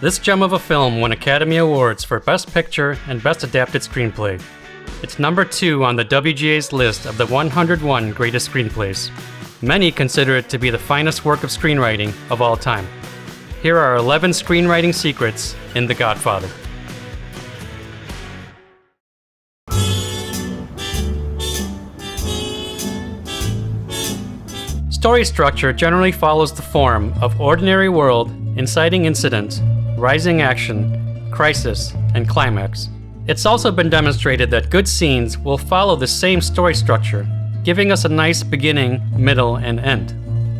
This gem of a film won Academy Awards for Best Picture and Best Adapted Screenplay. It's number 2 on the WGA's list of the 101 greatest screenplays. Many consider it to be the finest work of screenwriting of all time. Here are 11 screenwriting secrets in The Godfather. Story structure generally follows the form of ordinary world, inciting incident, rising action, crisis, and climax. It's also been demonstrated that good scenes will follow the same story structure, giving us a nice beginning, middle, and end.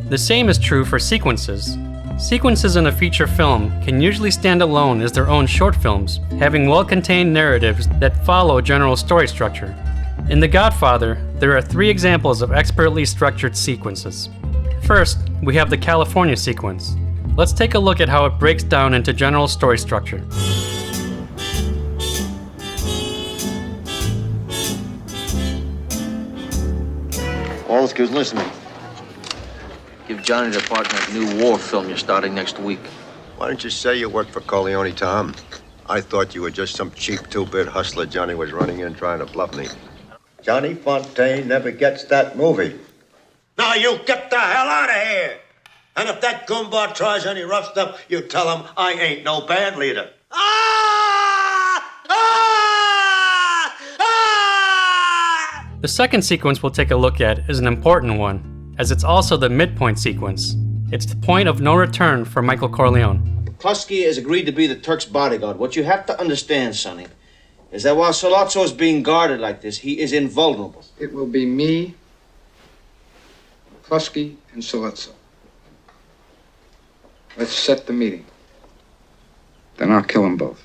The same is true for sequences. Sequences in a feature film can usually stand alone as their own short films, having well-contained narratives that follow general story structure. In The Godfather, there are 3 examples of expertly structured sequences. First, we have the California sequence. Let's take a look at how it breaks down into general story structure. All is good listening. Give Johnny the part in that new war film you're starting next week. Why don't you say you work for Corleone, Tom? I thought you were just some cheap 2-bit hustler Johnny was running in trying to bluff me. Johnny Fontaine never gets that movie. Now you get the hell out of here! And if that goomba tries any rough stuff, you tell him I ain't no band leader. The second sequence we'll take a look at is an important one, as it's also the midpoint sequence. It's the point of no return for Michael Corleone. McCluskey has agreed to be the Turk's bodyguard. What you have to understand, Sonny, is that while Sollozzo is being guarded like this, he is invulnerable. It will be me, McCluskey, and Sollozzo. Let's set the meeting. Then I'll kill them both.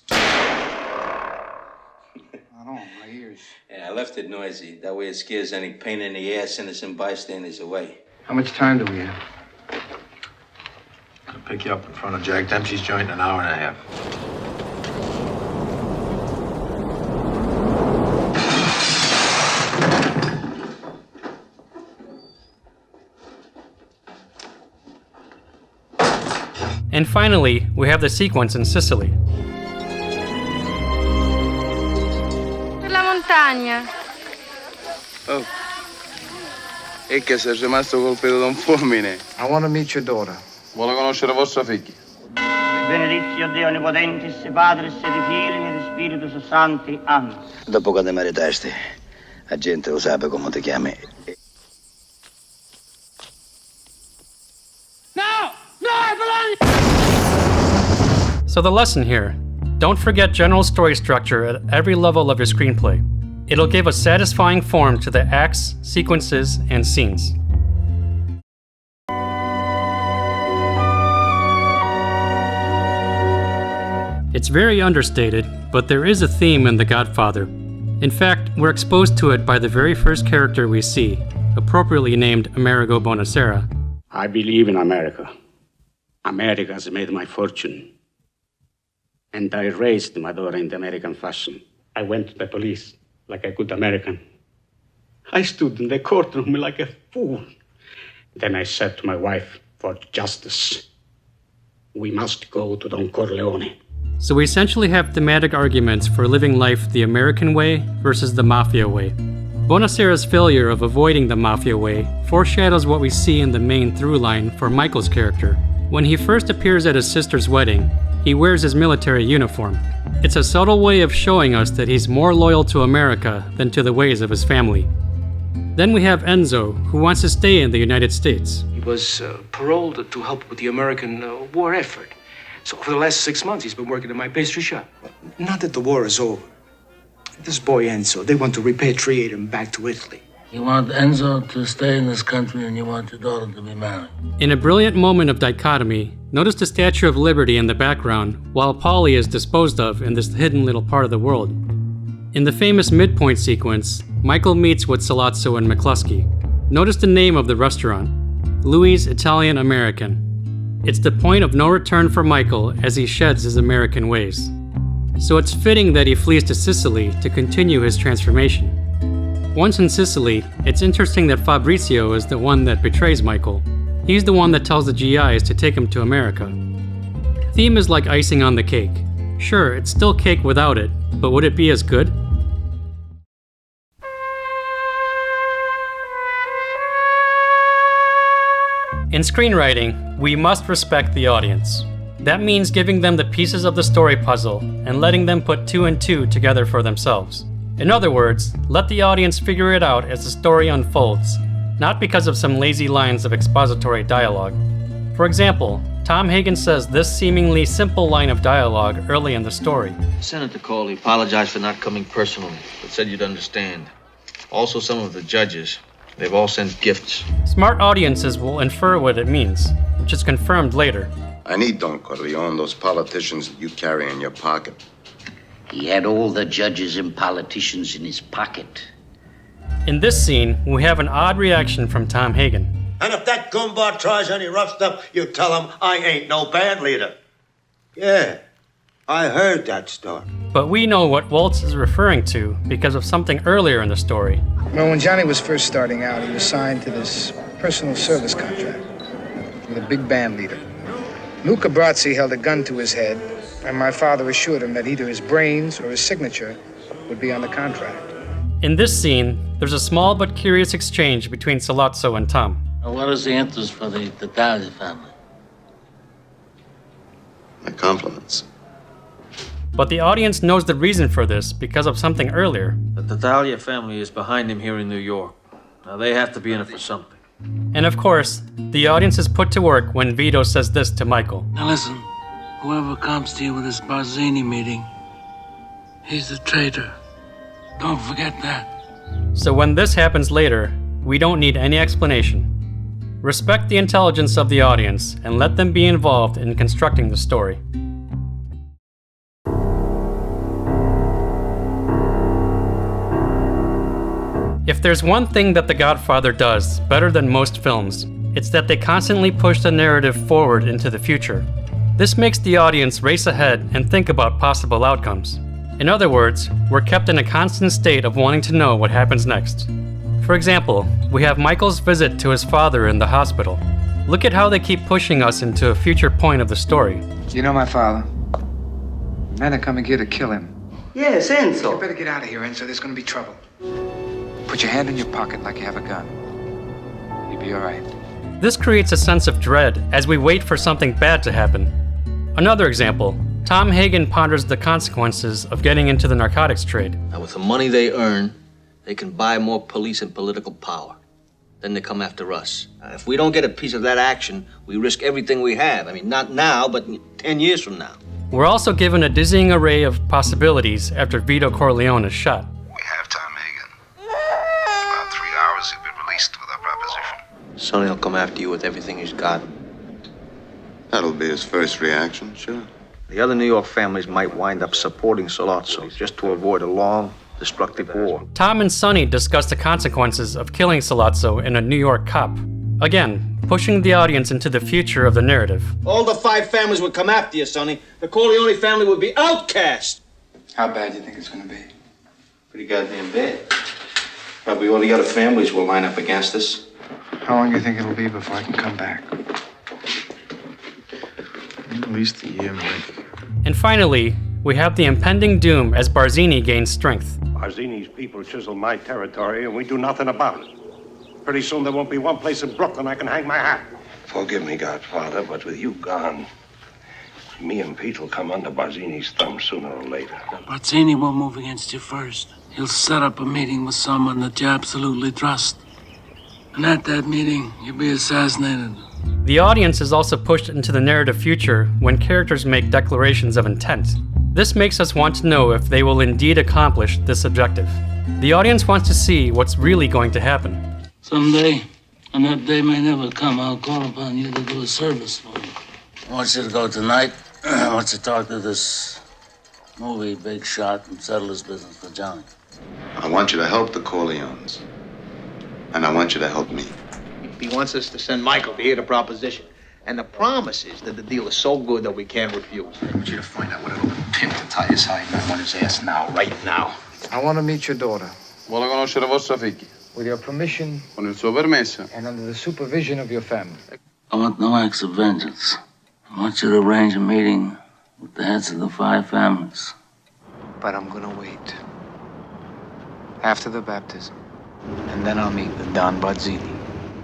My ears. Yeah, I left it noisy. That way it scares any pain in the ass innocent bystanders away. How much time do we have? I'll pick you up in front of Jack Dempsey's joint in an hour and a half. And finally, we have the sequence in Sicily. La montagna. Oh. E che sei rimasto colpito da un fulmine. I want to meet your daughter. Vuole conoscere vostra figlia. Benedizio Dio Onnipotentis, Patris et Filii et Spiritus Sancti. Amen. Dopo che ti meritaste, la gente lo sa come ti chiami. So the lesson here, don't forget general story structure at every level of your screenplay. It'll give a satisfying form to the acts, sequences, and scenes. It's very understated, but there is a theme in The Godfather. In fact, we're exposed to it by the very first character we see, appropriately named Amerigo Bonacera. I believe in America. America has made my fortune. And I raised my daughter in the American fashion. I went to the police like a good American. I stood in the courtroom like a fool. Then I said to my wife, for justice, we must go to Don Corleone. So we essentially have thematic arguments for living life the American way versus the Mafia way. Bonacera's failure of avoiding the Mafia way foreshadows what we see in the main through line for Michael's character. When he first appears at his sister's wedding, he wears his military uniform. It's a subtle way of showing us that he's more loyal to America than to the ways of his family. Then we have Enzo, who wants to stay in the United States. He was paroled to help with the American war effort. So for the last 6 months, he's been working in my pastry shop. Not that the war is over. This boy Enzo, they want to repatriate him back to Italy. You want Enzo to stay in this country and you want your daughter to be married. In a brilliant moment of dichotomy, notice the Statue of Liberty in the background while Paulie is disposed of in this hidden little part of the world. In the famous midpoint sequence, Michael meets with Sollozzo and McCluskey. Notice the name of the restaurant, Louis Italian American. It's the point of no return for Michael as he sheds his American ways. So it's fitting that he flees to Sicily to continue his transformation. Once in Sicily, it's interesting that Fabrizio is the one that betrays Michael. He's the one that tells the GIs to take him to America. Theme is like icing on the cake. Sure, it's still cake without it, but would it be as good? In screenwriting, we must respect the audience. That means giving them the pieces of the story puzzle and letting them put two and two together for themselves. In other words, let the audience figure it out as the story unfolds, not because of some lazy lines of expository dialogue. For example, Tom Hagen says this seemingly simple line of dialogue early in the story. Senator Coley apologized for not coming personally, but said you'd understand. Also, some of the judges, they've all sent gifts. Smart audiences will infer what it means, which is confirmed later. I need Don Corleone, those politicians that you carry in your pocket. He had all the judges and politicians in his pocket. In this scene, we have an odd reaction from Tom Hagen. And if that goomba tries any rough stuff, you tell him I ain't no band leader. Yeah, I heard that story. But we know what Waltz is referring to because of something earlier in the story. Well, when Johnny was first starting out, he was signed to this personal service contract with a big band leader. Luca Brazzi held a gun to his head, and my father assured him that either his brains or his signature would be on the contract. In this scene, there's a small but curious exchange between Sollozzo and Tom. What is the interest for the Tattaglia family? My compliments. But the audience knows the reason for this because of something earlier. The Tattaglia family is behind him here in New York. Now, they have to be in it for something. And of course, the audience is put to work when Vito says this to Michael. Now listen, whoever comes to you with this Barzini meeting, he's a traitor. Don't forget that. So when this happens later, we don't need any explanation. Respect the intelligence of the audience and let them be involved in constructing the story. If there's one thing that The Godfather does better than most films, it's that they constantly push the narrative forward into the future. This makes the audience race ahead and think about possible outcomes. In other words, we're kept in a constant state of wanting to know what happens next. For example, we have Michael's visit to his father in the hospital. Look at how they keep pushing us into a future point of the story. You know my father? Men are coming here to kill him. Yes, Enzo. You better get out of here, Enzo. There's gonna be trouble. Put your hand in your pocket like you have a gun. You'll be all right. This creates a sense of dread as we wait for something bad to happen. Another example, Tom Hagen ponders the consequences of getting into the narcotics trade. Now, with the money they earn, they can buy more police and political power. Then they come after us. If we don't get a piece of that action, we risk everything we have. I mean, not now, but 10 years from now. We're also given a dizzying array of possibilities after Vito Corleone is shot. We have Tom Hagen. In about 3 hours, he'll be released with our proposition. Sonny will come after you with everything he's got. That'll be his first reaction, sure. The other New York families might wind up supporting Sollozzo just to avoid a long, destructive war. Tom and Sonny discuss the consequences of killing Sollozzo in a New York cop. Again, pushing the audience into the future of the narrative. All the 5 families would come after you, Sonny. The Corleone family would be outcast. How bad do you think it's gonna be? Pretty goddamn bad. Probably all the other families will line up against us. How long do you think it'll be before I can come back? At least a year, Mike. And finally, we have the impending doom as Barzini gains strength. Barzini's people chisel my territory and we do nothing about it. Pretty soon there won't be one place in Brooklyn I can hang my hat. Forgive me, Godfather, but with you gone, me and Pete will come under Barzini's thumb sooner or later. Barzini will move against you first. He'll set up a meeting with someone that you absolutely trust. And at that meeting, you'll be assassinated. The audience is also pushed into the narrative future when characters make declarations of intent. This makes us want to know if they will indeed accomplish this objective. The audience wants to see what's really going to happen. Someday, and that day may never come, I'll call upon you to do a service for me. I want you to go tonight. I want you to talk to this movie big shot and settle his business with Johnny. I want you to help the Corleones. And I want you to help me. He wants us to send Michael to hear the proposition. And the promise is that the deal is so good that we can't refuse. I want you to find out what little pin to tie his hide, and I want his ass now, right now. I want to meet your daughter. Vuole conoscere vostra figlia. With your permission. Con il suo permesso. And under the supervision of your family. I want no acts of vengeance. I want you to arrange a meeting with the heads of the 5 families. But I'm gonna wait. After the baptism. And then I'll meet with Don Barzini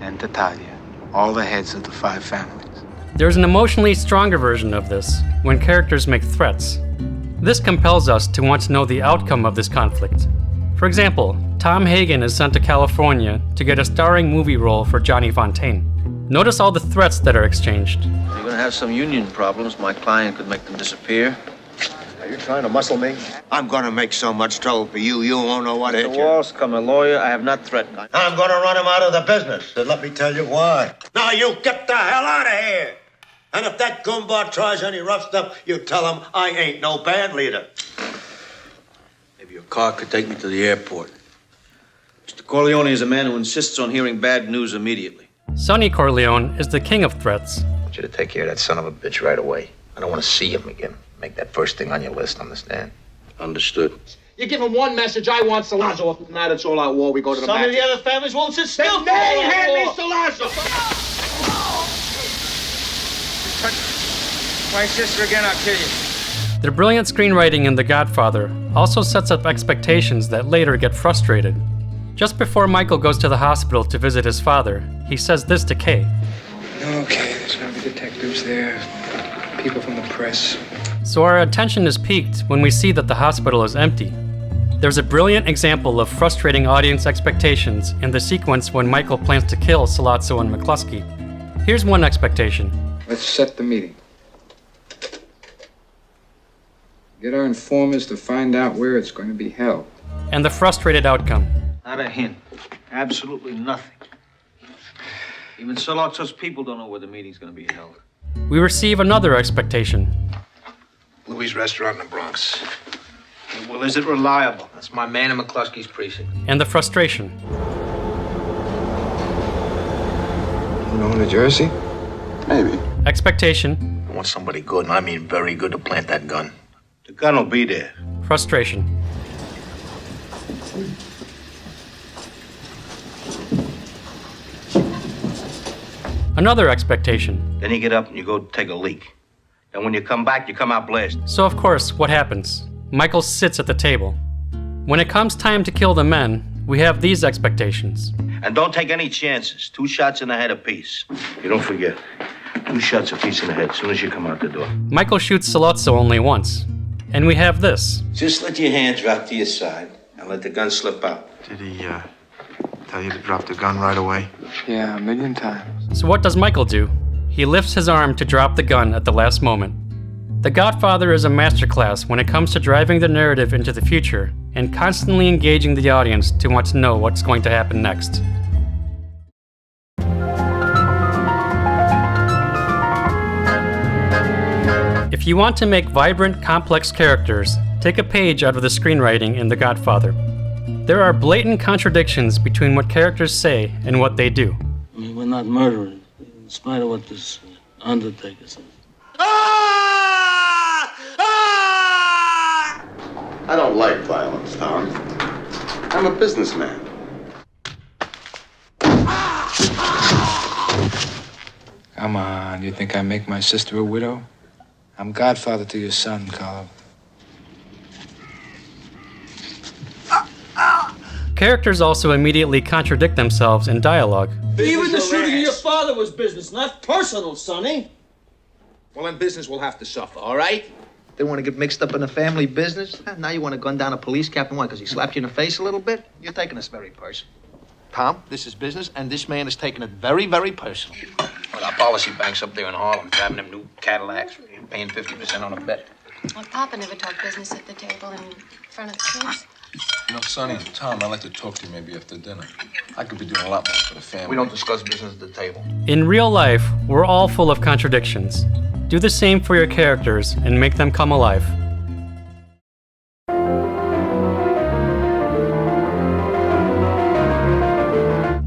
and Tatalia, all the heads of the 5 families. There's an emotionally stronger version of this, when characters make threats. This compels us to want to know the outcome of this conflict. For example, Tom Hagen is sent to California to get a starring movie role for Johnny Fontaine. Notice all the threats that are exchanged. You're gonna have some union problems. My client could make them disappear. Are you trying to muscle me? I'm gonna make so much trouble for you, you won't know what to hit Mr. you. Walscombe, a lawyer, I have not threatened. I'm gonna run him out of the business. And let me tell you why. Now you get the hell out of here. And if that goomba tries any rough stuff, you tell him I ain't no band leader. Maybe your car could take me to the airport. Mr. Corleone is a man who insists on hearing bad news immediately. Sonny Corleone is the king of threats. I want you to take care of that son of a bitch right away. I don't want to see him again. Make that first thing on your list, understand? Understood. You give him one message, I want Salazzo. If not, it's all out war. We go to the Some of match. the other families won't sit still. Then hand me Salazzo. My sister again, I'll kill you. The brilliant screenwriting in The Godfather also sets up expectations that later get frustrated. Just before Michael goes to the hospital to visit his father, he says this to Kay. Okay, there's gonna be detectives there, people from the press. So our attention is piqued when we see that the hospital is empty. There's a brilliant example of frustrating audience expectations in the sequence when Michael plans to kill Sollozzo and McCluskey. Here's one expectation. Let's set the meeting. Get our informers to find out where it's going to be held. And the frustrated outcome. Not a hint. Absolutely nothing. Even Sollozzo's people don't know where the meeting's gonna be held. We receive another expectation. Louis' restaurant in the Bronx. Well, is it reliable? That's my man in McCluskey's precinct. And the frustration. You know New Jersey? Maybe. Expectation. I want somebody good, and I mean very good, to plant that gun. The gun will be there. Frustration. Another expectation. Then you get up and you go take a leak. And when you come back, you come out blasted. So of course, what happens? Michael sits at the table. When it comes time to kill the men, we have these expectations. And don't take any chances. 2 shots in the head apiece. You don't forget. 2 shots apiece in the head as soon as you come out the door. Michael shoots Sollozzo only once. And we have this. Just let your hand drop to your side and let the gun slip out. Did he, tell you to drop the gun right away? Yeah, 1,000,000 times. So what does Michael do? He lifts his arm to drop the gun at the last moment. The Godfather is a masterclass when it comes to driving the narrative into the future and constantly engaging the audience to want to know what's going to happen next. If you want to make vibrant, complex characters, take a page out of the screenwriting in The Godfather. There are blatant contradictions between what characters say and what they do. I mean, we're not murderers, in spite of what this undertaker says. I don't like violence, Tom. I'm a businessman. Come on, you think I make my sister a widow? I'm godfather to your son, Carl. Characters also immediately contradict themselves in dialogue. Even the shooting of your father was business, not personal, Sonny. Well, then business will have to suffer, all right? They want to get mixed up in a family business? Now you want to gun down a police captain? Why, because he slapped you in the face a little bit? You're taking this very personal. Tom, this is business, and this man is taking it very, very personal. Well, our policy bank's up there in Harlem, driving them new Cadillacs, paying 50% on a bet. Well, Papa never talked business at the table in front of the kids. You know, Sonny and Tom, I'd like to talk to you maybe after dinner. I could be doing a lot more for the family. We don't discuss business at the table. In real life, we're all full of contradictions. Do the same for your characters and make them come alive.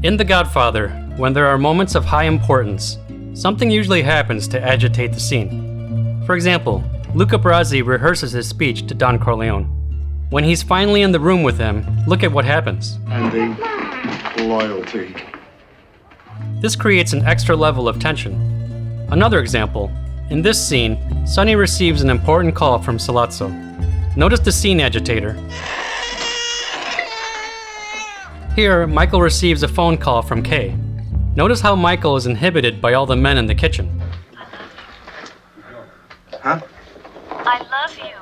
In The Godfather, when there are moments of high importance, something usually happens to agitate the scene. For example, Luca Brasi rehearses his speech to Don Corleone. When he's finally in the room with him, look at what happens. And the loyalty. This creates an extra level of tension. Another example, In this scene, Sonny receives an important call from Sollozzo. Notice the scene agitator. Here, Michael receives a phone call from Kay. Notice how Michael is inhibited by all the men in the kitchen. Huh? I love you.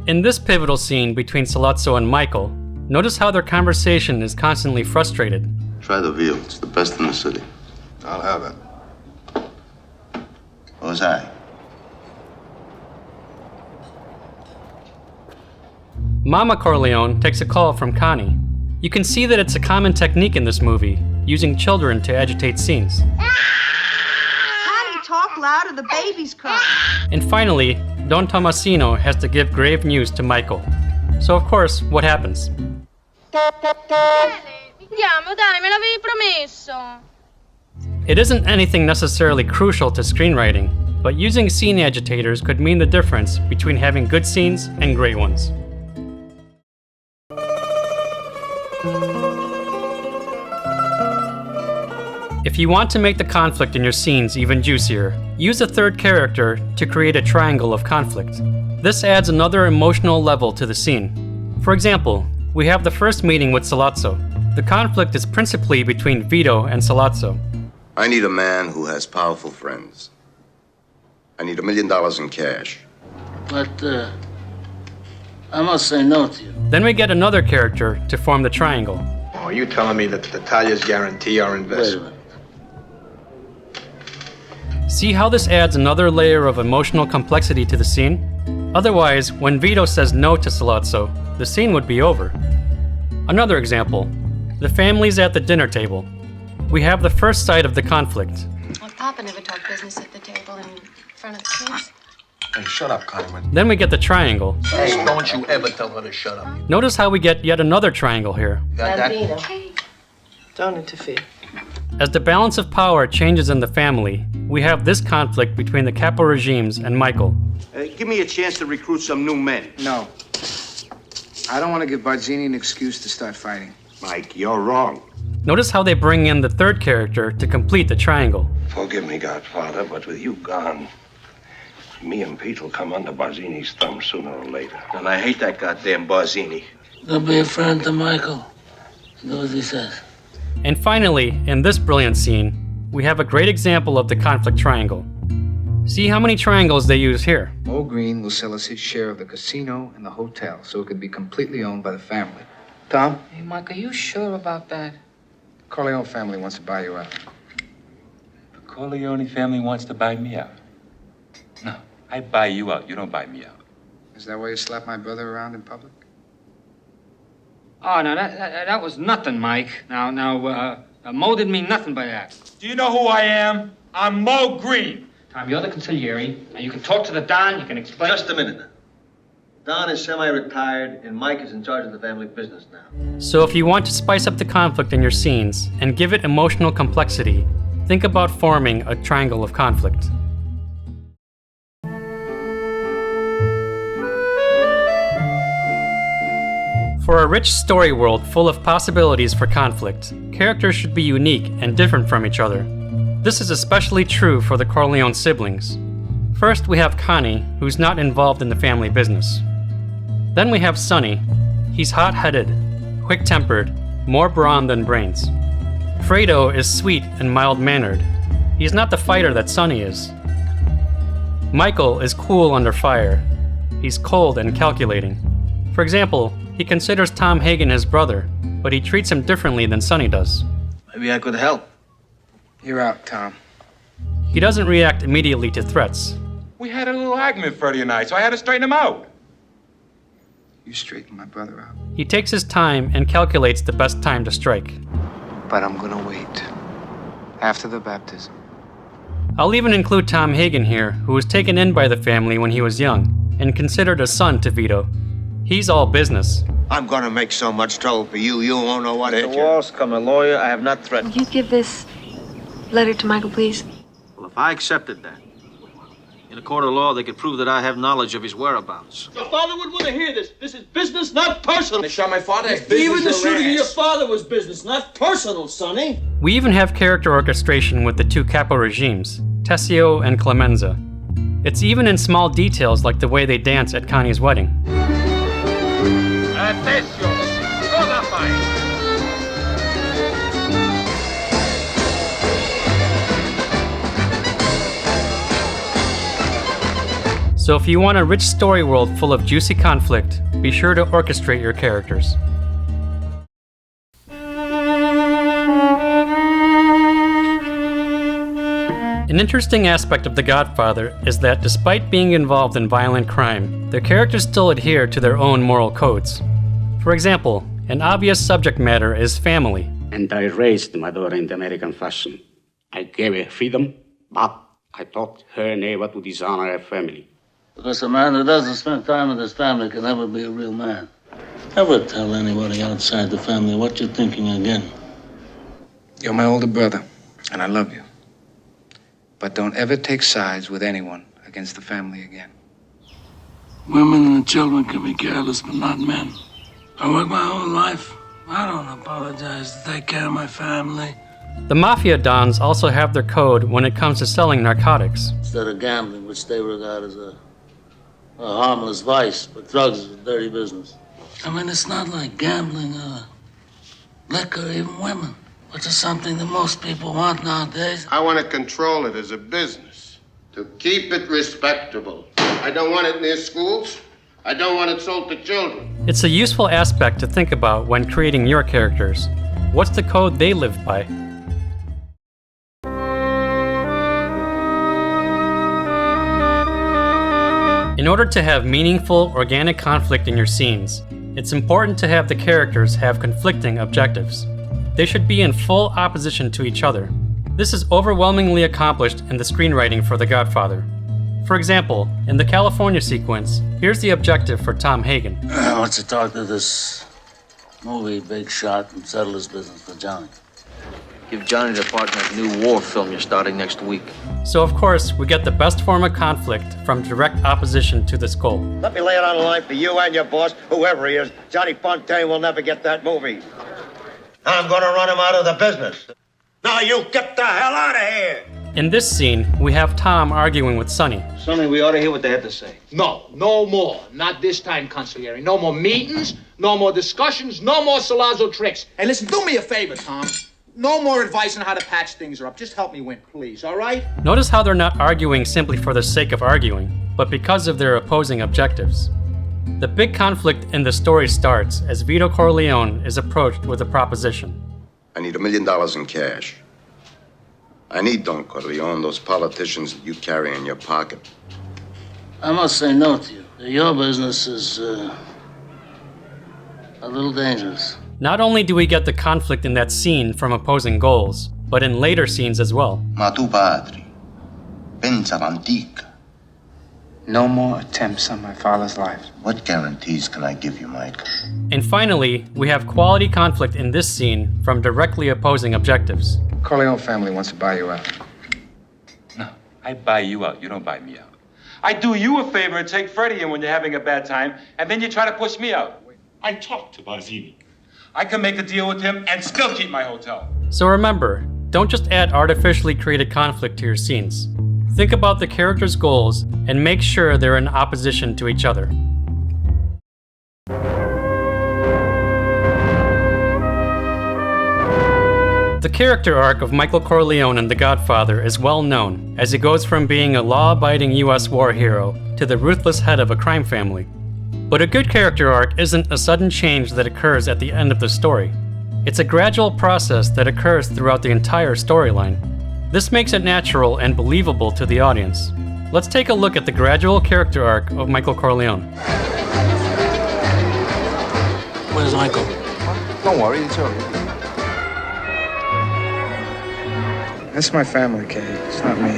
In this pivotal scene between Sollozzo and Michael, notice how their conversation is constantly frustrated. Try the veal. It's the best in the city. I'll have it. Who's I? Mama Corleone takes a call from Connie. You can see that it's a common technique in this movie, using children to agitate scenes. Honey, talk louder, the baby's crying. And finally, Don Tomasino has to give grave news to Michael. So of course, what happens? Andiamo, dai, me l'avevi promesso. It isn't anything necessarily crucial to screenwriting, but using scene agitators could mean the difference between having good scenes and great ones. If you want to make the conflict in your scenes even juicier, use a third character to create a triangle of conflict. This adds another emotional level to the scene. For example, we have the first meeting with Sollozzo. The conflict is principally between Vito and Sollozzo. I need a man who has powerful friends. I need $1 million in cash. But, I must say no to you. Then we get another character to form the triangle. Are you telling me that the Italians guarantee our investment? See how this adds another layer of emotional complexity to the scene? Otherwise, when Vito says no to Sollozzo, the scene would be over. Another example, the family's at the dinner table. We have the first sight of the conflict. Well, Papa never talked business at the table in front of the kids. Hey, shut up, Connie. Then we get the triangle. Hey, don't you ever tell her to shut up. Notice how we get yet another triangle here. Bambino, don't interfere. As the balance of power changes in the family, we have this conflict between the Capo regimes and Michael. Give me a chance to recruit some new men. No. I don't want to give Barzini an excuse to start fighting. Mike, you're wrong. Notice how they bring in the third character to complete the triangle. Forgive me, Godfather, but with you gone, me and Pete will come under Barzini's thumb sooner or later. And I hate that goddamn Barzini. Don't be a friend to Michael. Do as he says. And finally, in this brilliant scene, we have a great example of the conflict triangle. See how many triangles they use here. Mo Green will sell us his share of the casino and the hotel, so it could be completely owned by the family. Tom? Hey, Mike, are you sure about that? The Corleone family wants to buy you out. The Corleone family wants to buy me out. No, I buy you out. You don't buy me out. Is that why you slap my brother around in public? Oh, no, that was nothing, Mike. Now, Mo didn't mean nothing by that. Do you know who I am? I'm Mo Green. Tom, you're the consigliere, and you can talk to the Don, you can explain... Just a minute. Don is semi-retired, and Mike is in charge of the family business now. So if you want to spice up the conflict in your scenes and give it emotional complexity, think about forming a triangle of conflict. For a rich story world full of possibilities for conflict, characters should be unique and different from each other. This is especially true for the Corleone siblings. First, we have Connie, who's not involved in the family business. Then we have Sonny. He's hot-headed, quick-tempered, more brawn than brains. Fredo is sweet and mild-mannered. He's not the fighter that Sonny is. Michael is cool under fire. He's cold and calculating. For example, he considers Tom Hagen his brother, but he treats him differently than Sonny does. Maybe I could help. You're out, Tom. He doesn't react immediately to threats. We had a little argument Friday night, so I had to straighten him out. You straighten my brother out. He takes his time and calculates the best time to strike. But I'm gonna wait. After the baptism. I'll even include Tom Hagen here, who was taken in by the family when he was young, and considered a son to Vito. He's all business. I'm gonna make so much trouble for you, you won't know what to hit Mr. you. Walsh, a lawyer. I have not threatened. Will you give this letter to Michael, please? Well, if I accepted that, in a court of law, they could prove that I have knowledge of his whereabouts. Your father would want to hear this. This is business, not personal. They shot my father. Even the shooting of your father was business, not personal, Sonny. We even have character orchestration with the two Capo regimes, Tessio and Clemenza. It's even in small details like the way they dance at Connie's wedding. So if you want a rich story world full of juicy conflict, be sure to orchestrate your characters. An interesting aspect of The Godfather is that despite being involved in violent crime, their characters still adhere to their own moral codes. For example, an obvious subject matter is family. And I raised my daughter in the American fashion. I gave her freedom, but I taught her never to dishonor her family. Because a man who doesn't spend time with his family can never be a real man. Never tell anybody outside the family what you're thinking again. You're my older brother, and I love you. But don't ever take sides with anyone against the family again. Women and children can be careless, but not men. I worked my whole life. I don't apologize to take care of my family. The mafia dons also have their code when it comes to selling narcotics. Instead of gambling, which they regard as a harmless vice, but drugs is a dirty business. I mean, it's not like gambling or liquor, even women, which is something that most people want nowadays. I want to control it as a business, to keep it respectable. I don't want it near schools. I don't want it sold to children. It's a useful aspect to think about when creating your characters. What's the code they live by? In order to have meaningful, organic conflict in your scenes, it's important to have the characters have conflicting objectives. They should be in full opposition to each other. This is overwhelmingly accomplished in the screenwriting for The Godfather. For example, in the California sequence, here's the objective for Tom Hagen. Wants to talk to this movie big shot and settle his business for Johnny. Give Johnny the part in that new war film you're starting next week. So of course, we get the best form of conflict from direct opposition to this goal. Let me lay it on the line for you and your boss, whoever he is. Johnny Fontaine will never get that movie. I'm gonna run him out of the business. Now you get the hell out of here! In this scene, we have Tom arguing with Sonny. Sonny, we ought to hear what they have to say. No more. Not this time, Consigliere. No more meetings, no more discussions, no more Salazzo tricks. Hey, listen, do me a favor, Tom. No more advice on how to patch things up. Just help me win, please, all right? Notice how they're not arguing simply for the sake of arguing, but because of their opposing objectives. The big conflict in the story starts as Vito Corleone is approached with a proposition. I need $1 million in cash. I need, Don Corleone, those politicians that you carry in your pocket. I must say no to you. Your business is a little dangerous. Not only do we get the conflict in that scene from opposing goals, but in later scenes as well. Ma tu padre, pensa l'antica. No more attempts on my father's life. What guarantees can I give you, Mike? And finally, we have quality conflict in this scene from directly opposing objectives. Corleone family wants to buy you out. No, I buy you out. You don't buy me out. I do you a favor and take Freddie in when you're having a bad time, and then you try to push me out. I talked to Barzini. I can make a deal with him and still keep my hotel. So remember, don't just add artificially created conflict to your scenes. Think about the characters' goals and make sure they're in opposition to each other. The character arc of Michael Corleone in The Godfather is well known, as he goes from being a law-abiding US war hero to the ruthless head of a crime family. But a good character arc isn't a sudden change that occurs at the end of the story. It's a gradual process that occurs throughout the entire storyline. This makes it natural and believable to the audience. Let's take a look at the gradual character arc of Michael Corleone. Where's Michael? Don't worry, it's over. That's my family, Kay. It's not me.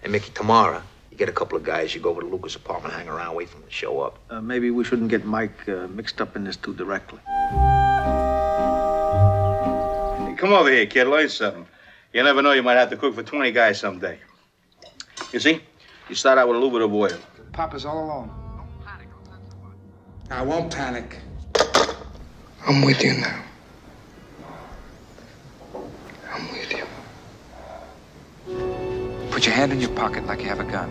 Hey, Mickey, tomorrow, you get a couple of guys, you go over to Lucas' apartment, hang around, wait for him to show up. Maybe we shouldn't get Mike mixed up in this too directly. Come over here, kid. Learn something. You never know, you might have to cook for 20 guys someday. You see? You start out with a little bit of oil. Papa's all alone. I won't panic. I'm with you now. I'm with you. Put your hand in your pocket like you have a gun.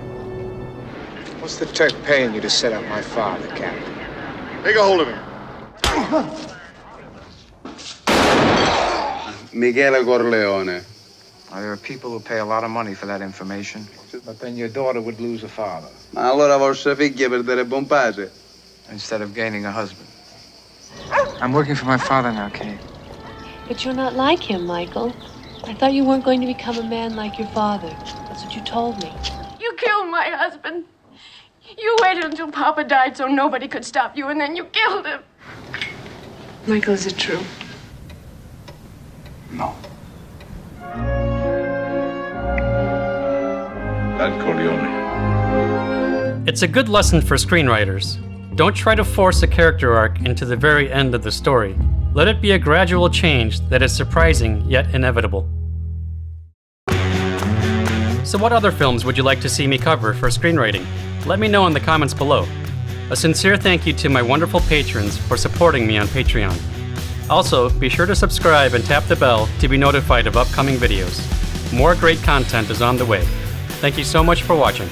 What's the Turk paying you to set up my father, Captain? Take a hold of him. Michele Corleone. There are people who pay a lot of money for that information. But then your daughter would lose a father. Ma allora vostra figlia perderebbe un padre. Instead of gaining a husband. I'm working for my father now, Kate. But you're not like him, Michael. I thought you weren't going to become a man like your father. That's what you told me. You killed my husband. You waited until Papa died so nobody could stop you, and then you killed him. Michael, is it true? No. Don Corleone. It's a good lesson for screenwriters. Don't try to force a character arc into the very end of the story. Let it be a gradual change that is surprising yet inevitable. So what other films would you like to see me cover for screenwriting? Let me know in the comments below. A sincere thank you to my wonderful patrons for supporting me on Patreon. Also, be sure to subscribe and tap the bell to be notified of upcoming videos. More great content is on the way. Thank you so much for watching.